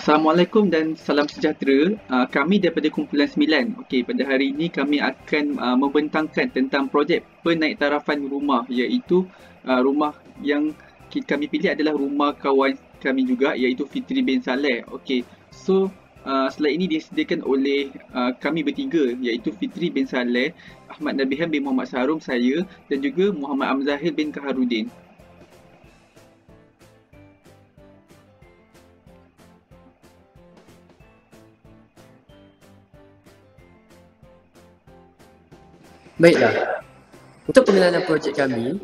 Assalamualaikum dan salam sejahtera. Kami daripada Kumpulan 9. Okey, pada hari ini kami akan membentangkan tentang projek penaiktarafan rumah, iaitu rumah yang kami pilih adalah rumah kawan kami juga, iaitu Fitri bin Saleh. Okey, so slide ini disediakan oleh kami bertiga, iaitu Fitri bin Saleh, Ahmad Nabihan bin Muhammad Sarum, saya, dan juga Muhammad Amzahir bin Kaharudin. Baiklah, untuk pengenalan projek kami,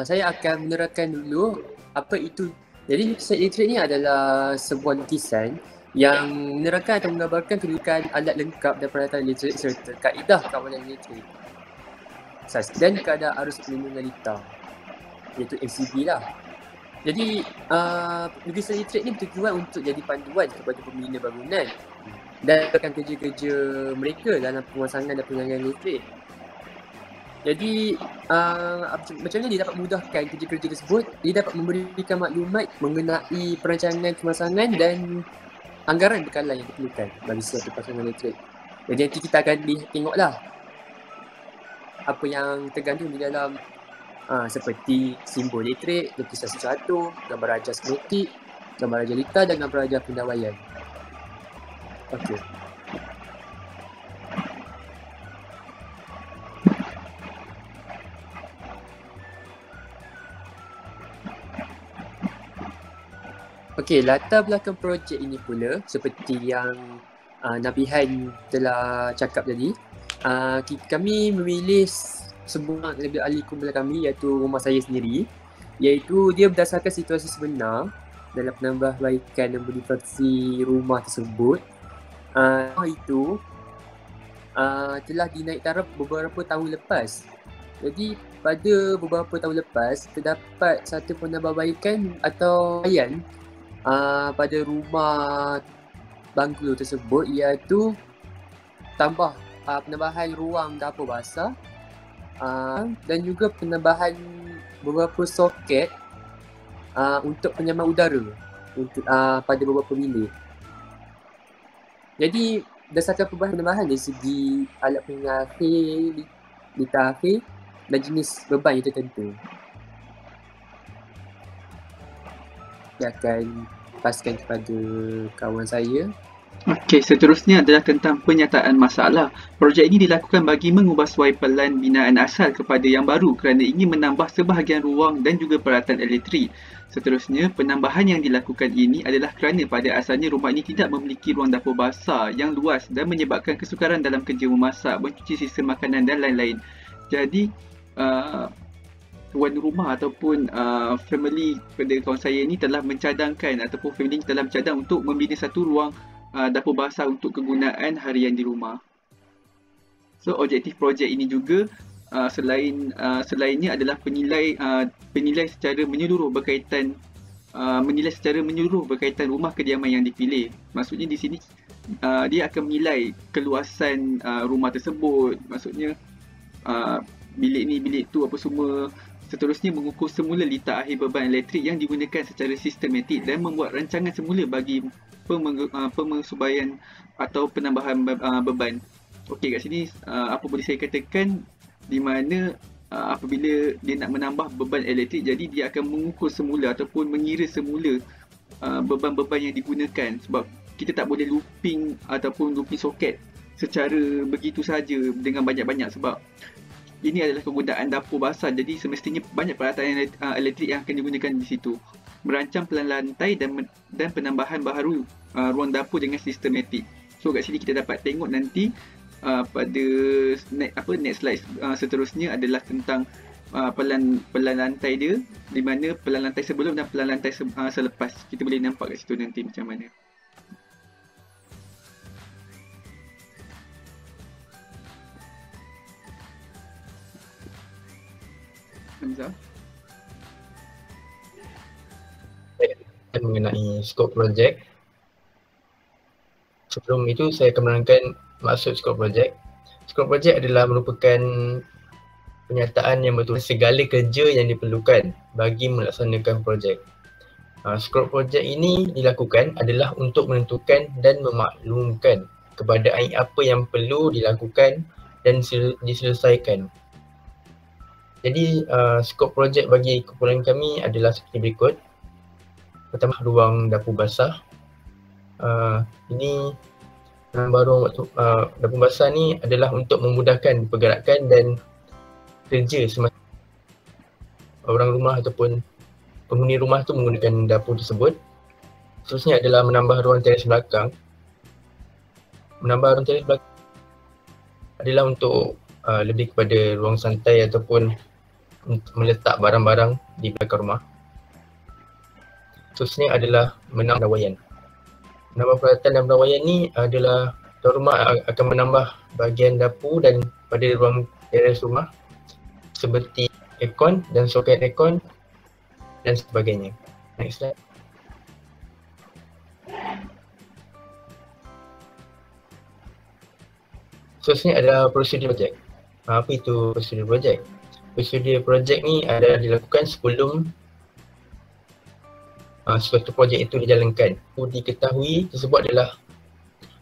saya akan menerangkan dulu apa itu. Jadi set literate ni adalah sebuah lukisan yang menerangkan atau menggambarkan kedudukan alat lengkap dan peralatan literate serta kaedah kawalan literate dan keadaan arus pelindungan litar, iaitu MCB lah. Jadi lukisan literate ni bertujuan untuk jadi panduan kepada pembina bangunan dan akan kerja-kerja mereka dalam pemasangan dan penanganan literate. Jadi macam mana dia dapat mudahkan kerja-kerja tersebut? Dia dapat memberikan maklumat mengenai perancangan pemasangan dan anggaran bekalan yang diperlukan bagi suatu pasangan literate. Jadi nanti kita akan tengoklah apa yang tergandung di dalam seperti simbol literate, lukisan sesuatu, gambar raja skematik, gambar raja litar dan gambar raja pendawaian. Okey. Okey, latar belakang projek ini pula seperti yang Nabihan telah cakap tadi, kami memilih sebuah lebih ahli kumpulan kami iaitu rumah saya sendiri, iaitu dia berdasarkan situasi sebenar dalam penambahbaikan dan modifikasi rumah tersebut. Itu telah dinaik taraf beberapa tahun lepas. Jadi pada beberapa tahun lepas terdapat satu penambahbaikan atau layan pada rumah banglo tersebut, iaitu penambahan ruang dapur basah dan juga penambahan beberapa soket untuk penyaman udara untuk pada beberapa bilik. Jadi berdasarkan penambahan dari segi alat pengakhir, litar akhir dan jenis beban yang tertentu. Saya akan paskan kepada kawan saya. Okey, seterusnya adalah tentang penyataan masalah. Projek ini dilakukan bagi mengubah suai pelan binaan asal kepada yang baru kerana ingin menambah sebahagian ruang dan juga peralatan elektrik. Seterusnya, penambahan yang dilakukan ini adalah kerana pada asalnya rumah ini tidak memiliki ruang dapur basah yang luas dan menyebabkan kesukaran dalam kerja memasak, mencuci sistem makanan dan lain-lain. Jadi, tuan rumah ataupun family pada kawan saya ni telah mencadangkan ataupun family ni telah mencadang untuk membina satu ruang dapur basah untuk kegunaan harian di rumah. So objektif projek ini juga selainnya adalah penilai secara menyeluruh berkaitan rumah kediaman yang dipilih. Maksudnya di sini dia akan menilai keluasan rumah tersebut, maksudnya bilik ni, bilik tu, apa semua. Seterusnya mengukur semula litar akhir beban elektrik yang digunakan secara sistematik dan membuat rancangan semula bagi pemensuaian atau penambahan beban. Okey, kat sini apa boleh saya katakan, di mana apabila dia nak menambah beban elektrik, jadi dia akan mengukur semula ataupun mengira semula beban-beban yang digunakan, sebab kita tak boleh looping ataupun looping soket secara begitu saja dengan banyak-banyak, sebab ini adalah kegunaan dapur basah, jadi semestinya banyak peralatan elektrik yang akan digunakan di situ. Merancang pelan lantai dan penambahan baharu ruang dapur dengan sistematik. So kat sini kita dapat tengok nanti pada next slide seterusnya adalah tentang pelan lantai dia, di mana pelan lantai sebelum dan pelan lantai selepas. Kita boleh nampak kat situ nanti macam mana. Hamzah. Mengenai skop projek. Sebelum itu saya akan menerangkan maksud skop projek. Skop projek adalah merupakan pernyataan yang betul segala kerja yang diperlukan bagi melaksanakan projek. Skop projek ini dilakukan adalah untuk menentukan dan memaklumkan keberadaan apa yang perlu dilakukan dan diselesaikan. Jadi skop projek bagi kumpulan kami adalah seperti berikut. Pertama, ruang dapur basah. Ini menambah ruang dapur basah ni adalah untuk memudahkan pergerakan dan kerja semasa orang rumah ataupun penghuni rumah tu menggunakan dapur tersebut. Seterusnya adalah menambah ruang teres belakang. Menambah ruang teres belakang adalah untuk lebih kepada ruang santai ataupun meletak barang-barang di belakang rumah. Seterusnya adalah menambah pendawaian. Menambah peralatan dan pendawaian ni adalah tuan rumah akan menambah bahagian dapur dan pada ruang teres rumah seperti aircon dan soket aircon dan sebagainya. Next slide. Seterusnya adalah prosedur projek. Apa itu prosedur projek? Prosedur projek ni adalah dilakukan sebelum suatu projek itu dijalankan. Diketahui tersebut adalah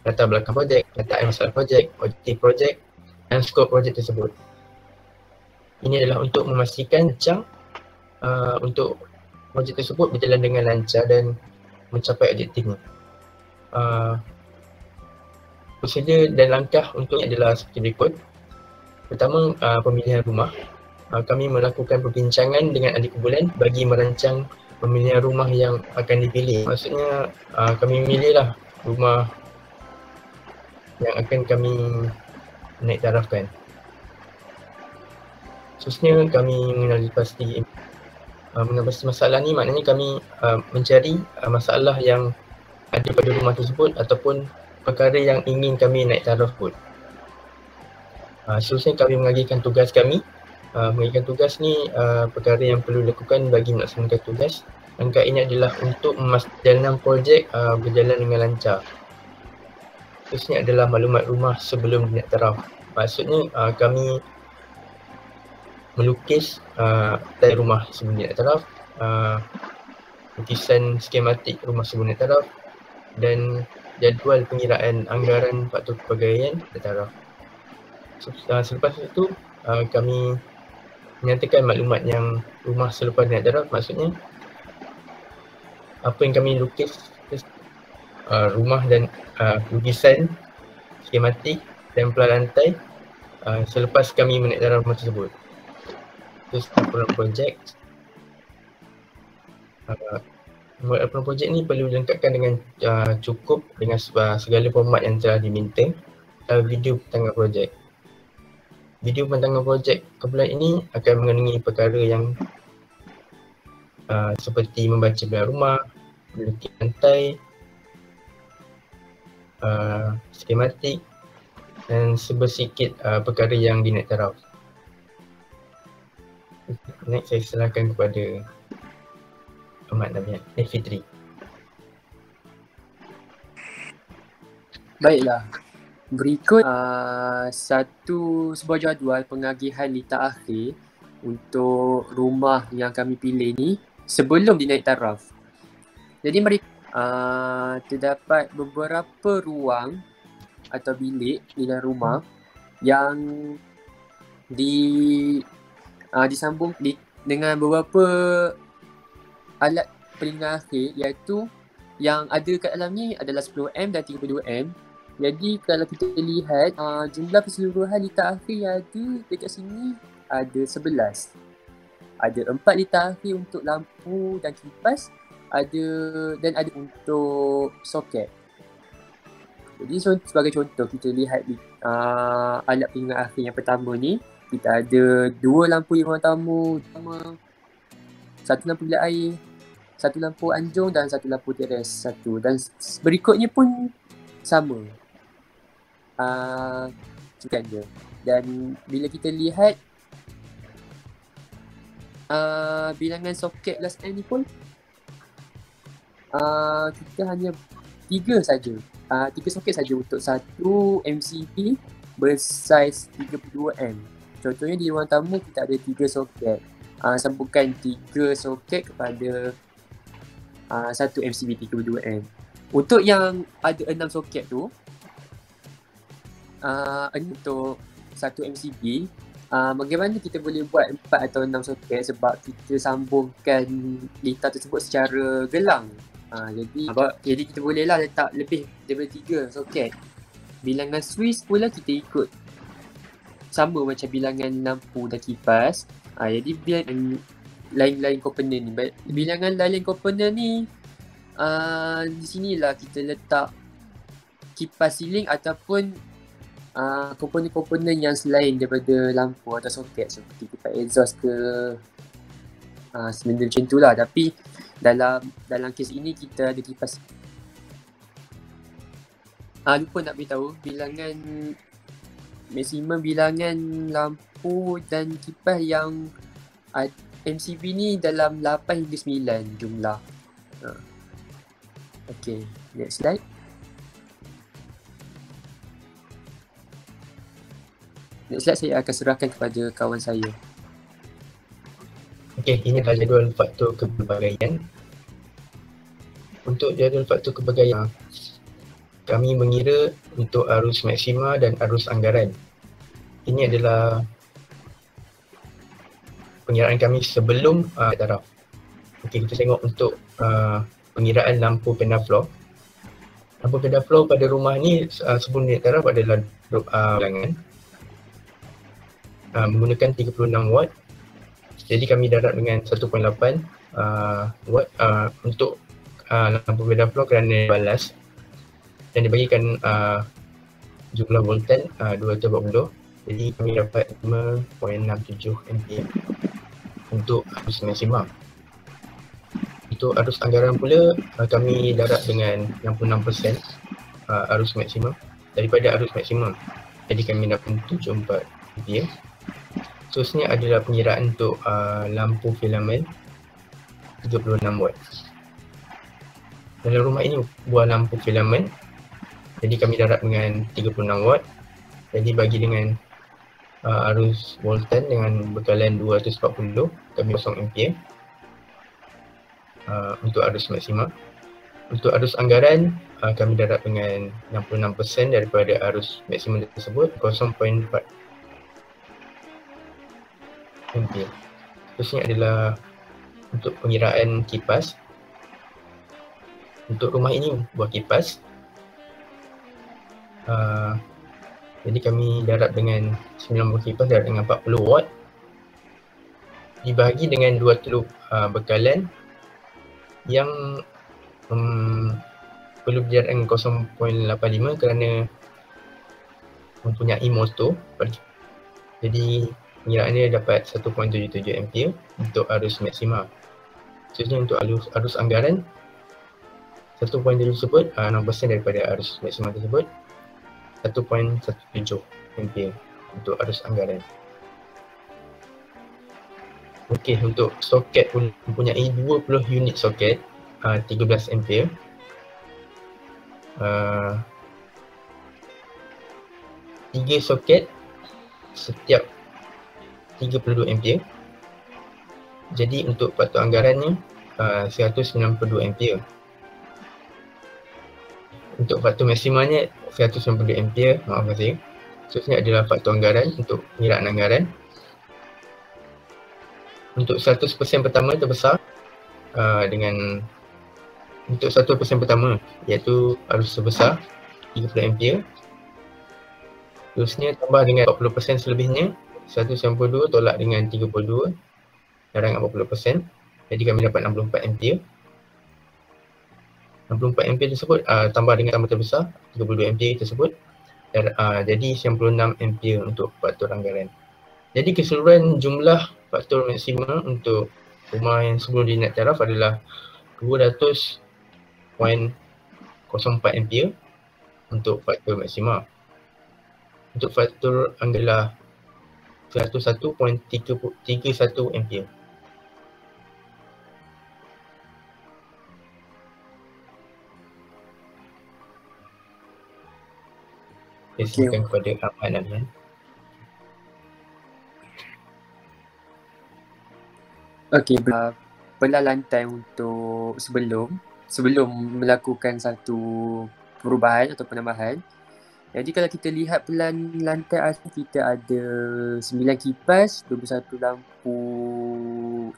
latar belakang projek, letakkan masalah projek, objektif projek dan skop projek tersebut. Ini adalah untuk memastikan untuk projek tersebut berjalan dengan lancar dan mencapai objektifnya. Prosedur dan langkah untuknya adalah seperti berikut. Pertama, pemilihan rumah. Kami melakukan perbincangan dengan ahli kumpulan bagi merancang pemilihan rumah yang akan dipilih. Maksudnya kami memilihlah rumah yang akan kami naik tarafkan. Seterusnya kami mengenali pasti masalah ni, maknanya kami mencari masalah yang ada pada rumah tersebut ataupun perkara yang ingin kami naik taraf pun. Seterusnya kami mengagikan tugas kami. Mengagikan tugas ni perkara yang perlu dilakukan bagi melaksanakan tugas. Langkah ini adalah untuk memastikan projek berjalan dengan lancar. Seterusnya adalah maklumat rumah sebelum naik taraf. Maksudnya kami melukis plan rumah sebelum naik taraf, lukisan skematik rumah sebelum naik taraf dan jadual pengiraan anggaran faktur pelbagaian naik taraf. Selepas itu kami menyatakan maklumat yang rumah selepas naik taraf, maksudnya apa yang kami lukis rumah dan lukisan skematik dan plan lantai selepas kami menaik taraf rumah tersebut. Terus laporan projek. Laporan projek ni perlu dilengkapkan dengan cukup dengan segala format yang telah diminta dalam video pembentangan projek. Video pembentangan projek kumpulan ini akan mengandungi perkara yang seperti membaca plan rumah, melukis lantai, skematik dan sebersikit perkara yang dinaik taraf. Next, saya serahkan kepada Ahmad Nabian, Fitri. Baiklah. Berikut sebuah jadual pengagihan li ta'akhir untuk rumah yang kami pilih ni sebelum dinaik taraf. Jadi terdapat beberapa ruang atau bilik di dalam rumah yang disambung dengan beberapa alat pelindung akhir, iaitu yang ada kat dalam ni adalah 10M dan 32M. Jadi kalau kita lihat jumlah keseluruhan litar akhir yang ada dekat sini ada 11. Ada 4 litar akhir untuk lampu dan kipas, dan ada untuk soket. Jadi sebagai contoh, kita lihat alat pelindung akhir yang pertama ni, kita ada 2 lampu di ruang tamu utama, 1 lampu bilik air, 1 lampu anjung dan 1 lampu teres 1. Dan berikutnya pun sama. Cukup je. Dan bila kita lihat bilangan soket last end ni pun kita hanya 3 saja. 3 soket saja untuk satu MCB bersaiz 32M. Contohnya di ruang tamu kita ada 3 soket. Sambungkan 3 soket kepada satu MCB 32M. Untuk yang ada 6 soket tu, untuk satu MCB, bagaimana kita boleh buat 4 atau 6 soket sebab kita sambungkan data tersebut secara gelang. Jadi kita bolehlah letak lebih daripada 3 soket. Bilangan Swiss pula kita ikut sama macam bilangan lampu dan kipas. Jadi bilangan lain-lain komponen ni. Bilangan lain-lain komponen ni di sinilah kita letak kipas siling ataupun komponen-komponen yang selain daripada lampu atau soket seperti kipas exhaust ke sebenarnya macam tu lah. Tapi dalam kes ini kita ada kipas. Lupa nak beritahu bilangan maksimum bilangan lampu dan kipas yang MCB ni dalam 8 hingga 9 jumlah. Okay, next slide. Next slide saya akan serahkan kepada kawan saya. Okey, ini adalah jadual faktor kepelbagaian. Untuk jadual faktor kepelbagaian, kami mengira untuk arus maksima dan arus anggaran. Ini adalah pengiraan kami sebelum taraf. Okey, kita tengok untuk pengiraan lampu pendafloor. Lampu pendafloor pada rumah ni sebelum naik taraf adalah bilangan menggunakan 36 watt. Jadi kami darab dengan 1.8 watt untuk lampu pendafloor kerana balas dan dibagikan jumlah voltan 240. Jadi kami dapat 5.67 ampere untuk arus maksimum. Untuk arus anggaran pula kami darab dengan 66% arus maksimum daripada arus maksimum. Jadi kami dapat 74 ampere. Seterusnya adalah pengiraan untuk lampu filamen 36 watt. Dalam rumah ini buah lampu filamen. Jadi kami darab dengan 36 watt. Jadi bagi dengan arus voltan dengan bekalan 240, kami 0 ampere untuk arus maksimum. Untuk arus anggaran kami darab dengan 66% daripada arus maksimum tersebut, 0.4 ampere. Seterusnya adalah untuk pengiraan kipas. Untuk rumah ini buah kipas. Jadi kami darab dengan 9 buah kipas darab dengan 40 watt dibahagi dengan 2 teluk bekalan yang perlu didarab dengan 0.85 kerana mempunyai motor. Jadi pengiraannya dapat 1.77 ampere untuk arus maksimum. Seterusnya untuk arus anggaran 1.7 tersebut 6% daripada arus maksimum tersebut, 1.17 ampere untuk arus anggaran. Okey, untuk soket pun mempunyai 20 unit soket 13 ampere. 3 soket setiap 32 ampere. Jadi untuk faktor anggarannya 192 ampere. Untuk faktor maksimumnya 192 ampere, maafkan saya. Seterusnya adalah faktor anggaran untuk pengiraan anggaran. Untuk 100% pertama terbesar dengan untuk 1% pertama iaitu arus sebesar 30 ampere. Seterusnya tambah dengan 40% selebihnya, 192 tolak dengan 32 darab dengan 40%. Jadi kami dapat 64 ampere. 64 ampere tersebut tambah dengan tambah terbesar 32 ampere tersebut jadi 96 ampere untuk faktor anggaran. Jadi keseluruhan jumlah faktor maksimum untuk rumah yang sebelum dinaik taraf adalah 200.04 ampere untuk faktor maksimum. Untuk faktor anggaran 101.31 ampere. Saya silakan kepada Ahmad Namian. Okey, pelah lantai untuk sebelum melakukan satu perubahan atau penambahan. Jadi kalau kita lihat pelan lantai atas, kita ada 9 kipas, 21 lampu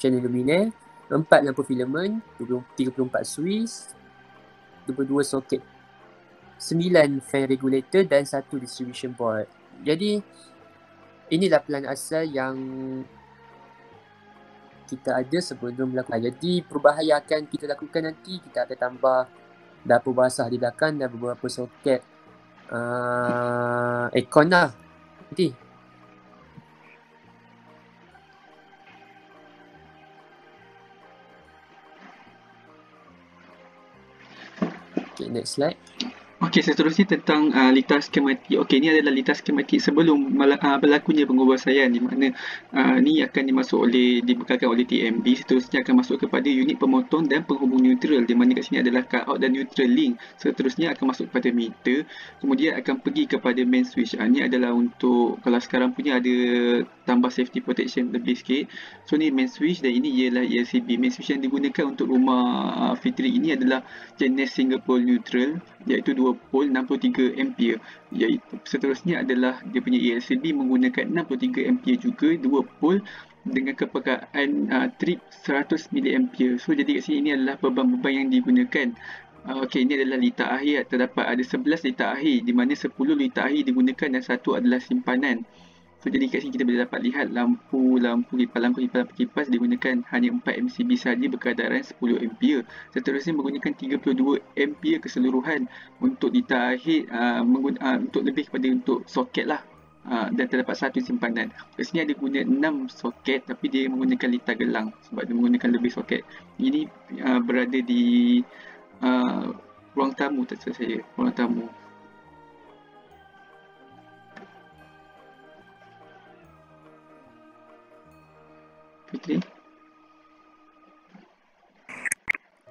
channel luminaire, 4 lampu filament, 34 switch, 22 soket, 9 fan regulator dan 1 distribution board. Jadi inilah pelan asal yang kita ada sebelum melakukan. Jadi perubahan yang akan kita lakukan nanti, kita akan tambah dapur basah di belakang dan beberapa soket aircon lah nanti. Okay, next slide. Okey, seterusnya tentang litar skematik. Okey, ini adalah litar skematik sebelum berlakunya penguasaian, di mana ni akan dibekalkan oleh TMB. Seterusnya akan masuk kepada unit pemotong dan penghubung neutral, di mana kat sini adalah cutout dan neutral link. Seterusnya akan masuk kepada meter, kemudian akan pergi kepada main switch. Ni adalah untuk, kalau sekarang punya ada tambah safety protection lebih sikit. So ni main switch dan ini ialah ELCB. Main switch yang digunakan untuk rumah Fitri ini adalah jenis single pole neutral, iaitu 2 pole 63 ampere. Iaitu seterusnya adalah dia punya ELCB menggunakan 63 ampere juga, 2 pole dengan kepekaan trip 100 mA. So jadi kat sini ini adalah beban-beban yang digunakan. Okey, ini adalah litar akhir. Terdapat ada 11 litar akhir, di mana 10 litar akhir digunakan dan 1 adalah simpanan. So jadi kat sini kita boleh dapat lihat lampu kipas digunakan hanya 4 MCB sahaja berkadaran 10 ampere. Seterusnya menggunakan 32 ampere keseluruhan untuk litar akhir, untuk lebih kepada untuk soket lah. Dan terdapat satu simpanan. Kat sini ada guna 6 soket, tapi dia menggunakan litar gelang sebab dia menggunakan lebih soket. Ini berada di ruang tamu, tak salah saya, ruang tamu. Fitri?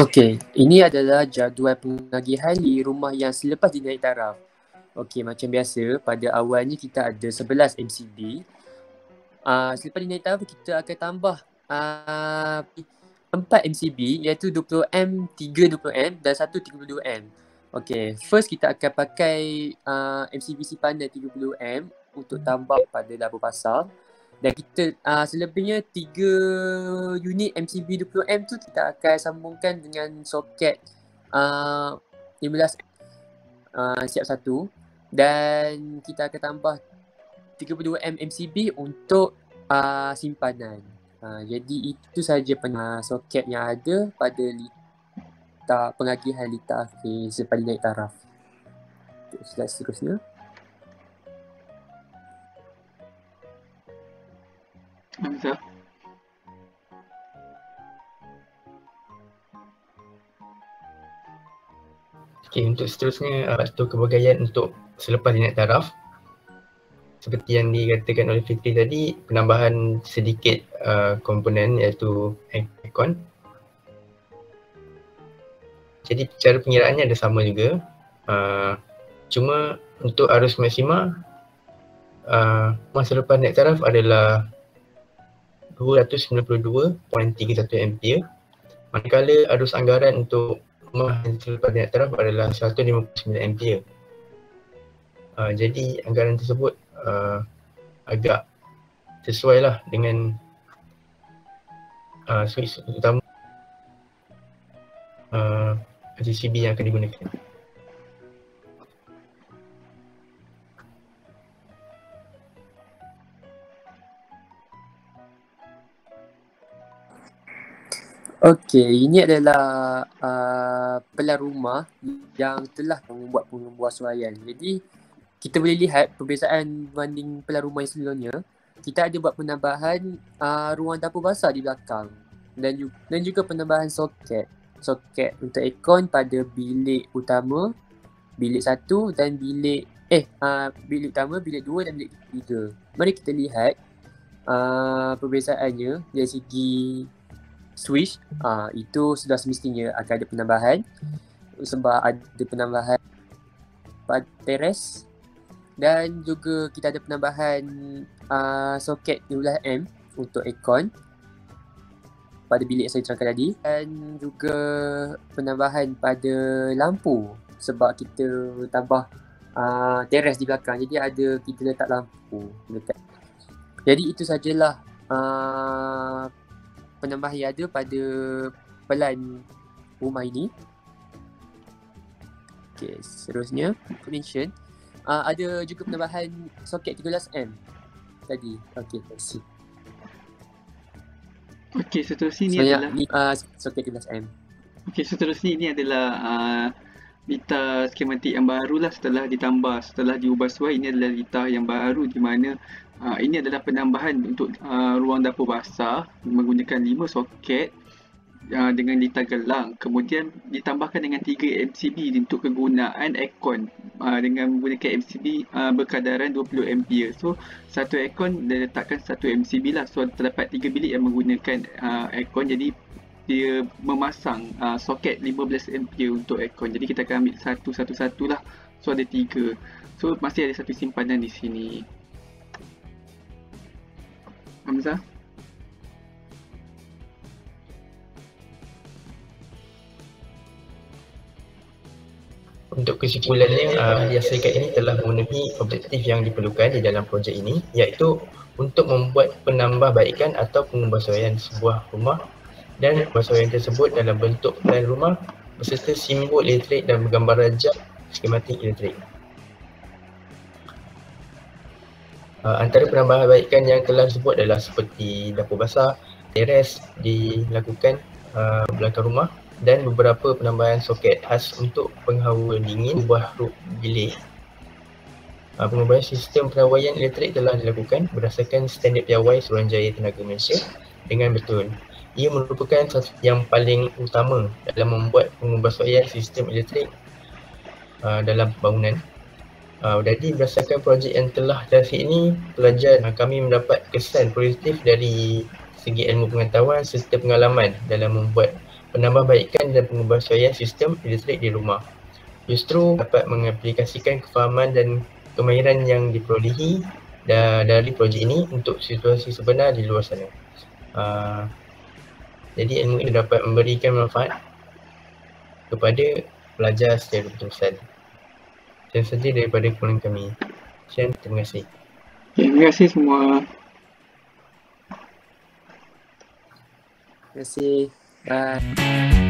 Okey, ini adalah jadual pengagihan di rumah yang selepas dinaik taraf. Okey, macam biasa, pada awalnya kita ada 11 MCB. Selepas dinaik taraf, kita akan tambah 4 MCB, iaitu 20M, 3 20M dan 1 32M. Okey, first kita akan pakai MCB simpanan 30M untuk tambah pada dapur pasar. Dan kita selebihnya 3 unit MCB 20M tu kita akan sambungkan dengan soket 15 siap satu, dan kita akan tambah 32M MCB untuk simpanan. Jadi itu sahaja soket yang ada pada litar pengagihan litar akhir selepas naik taraf. Slide seterusnya. Hamzah. Okay, untuk seterusnya itu kebagaian untuk selepas naik taraf. Seperti yang dikatakan oleh Fitri tadi, penambahan sedikit komponen iaitu aircon. Jadi cara pengiraannya ada sama juga. Cuma untuk arus maksima masa lepas naik taraf adalah 292.31 ampere, manakala arus anggaran untuk rumah yang selepas naik taraf adalah 159 ampere. Jadi anggaran tersebut agak sesuai lah dengan switch utama RGCB yang akan digunakan. Okey, ini adalah pelan rumah yang telah membuat penguasaian. Jadi kita boleh lihat perbezaan berbanding pelan rumah yang sebelumnya. Kita ada buat penambahan ruang dapur basah di belakang dan juga penambahan soket untuk aircon pada bilik utama, bilik 1 dan bilik utama, bilik 2 dan bilik 3. Mari kita lihat perbezaannya dari segi switch. Itu sudah semestinya akan ada penambahan sebab ada penambahan pada teres, dan juga kita ada penambahan soket 12M untuk aircon. pada bilik yang saya terangkan tadi, dan juga penambahan pada lampu sebab kita tambah teres di belakang, jadi kita letak lampu dekat. Jadi itu sajalah penambahan yang ada pada pelan rumah ini. Okay, seterusnya mention ada juga penambahan soket 13M tadi. Okay, terima kasih. Okey, seterusnya ni Sebanyak adalah ni soket 13M. okey, seterusnya ni adalah litar skematik yang baru lah setelah diubah suai. Ini adalah litar yang baru di mana ini adalah penambahan untuk ruang dapur basah menggunakan 5 soket dengan litar gelang. Kemudian ditambahkan dengan 3 MCB untuk kegunaan aircon dengan menggunakan MCB berkadaran 20 ampere. So satu aircon dia letakkan 1 MCB lah. So terdapat 3 bilik yang menggunakan aircon, jadi dia memasang soket 15 ampere untuk aircon. Jadi kita akan ambil satu-satu lah. So ada 3. So masih ada satu simpanan di sini. Hamzah? Untuk kesimpulannya, Hias Serikat ini telah memenuhi objektif yang diperlukan di dalam projek ini, iaitu untuk membuat penambahbaikan atau pengubahsuaian sebuah rumah, dan pengubahsuaian tersebut dalam bentuk plan rumah beserta simbol elektrik dan gambar rajah skematik elektrik. Antara penambahbaikan yang telah disebut adalah seperti dapur basah, teres dilakukan belakang rumah, dan beberapa penambahan soket khas untuk penghawa dingin ubah bilik. Pengubahan sistem perawaian elektrik telah dilakukan berdasarkan standard piawai Suruhanjaya Tenaga Malaysia dengan betul. Ia merupakan satu yang paling utama dalam membuat pengubahsuaian sistem elektrik dalam bangunan. Jadi berdasarkan projek yang telah dihasil ini, pelajar kami mendapat kesan positif dari segi ilmu pengetahuan serta pengalaman dalam membuat penambahbaikan dan pengubahsuaian sistem elektrik di rumah. Justru dapat mengaplikasikan kefahaman dan kemahiran yang diperolehi dari projek ini untuk situasi sebenar di luar sana. Jadi ilmu ini dapat memberikan manfaat kepada pelajar secara berterusan. Sekian saja daripada kumpulan kami. Sekian, terima kasih. Terima kasih semua. Terima kasih. Bye.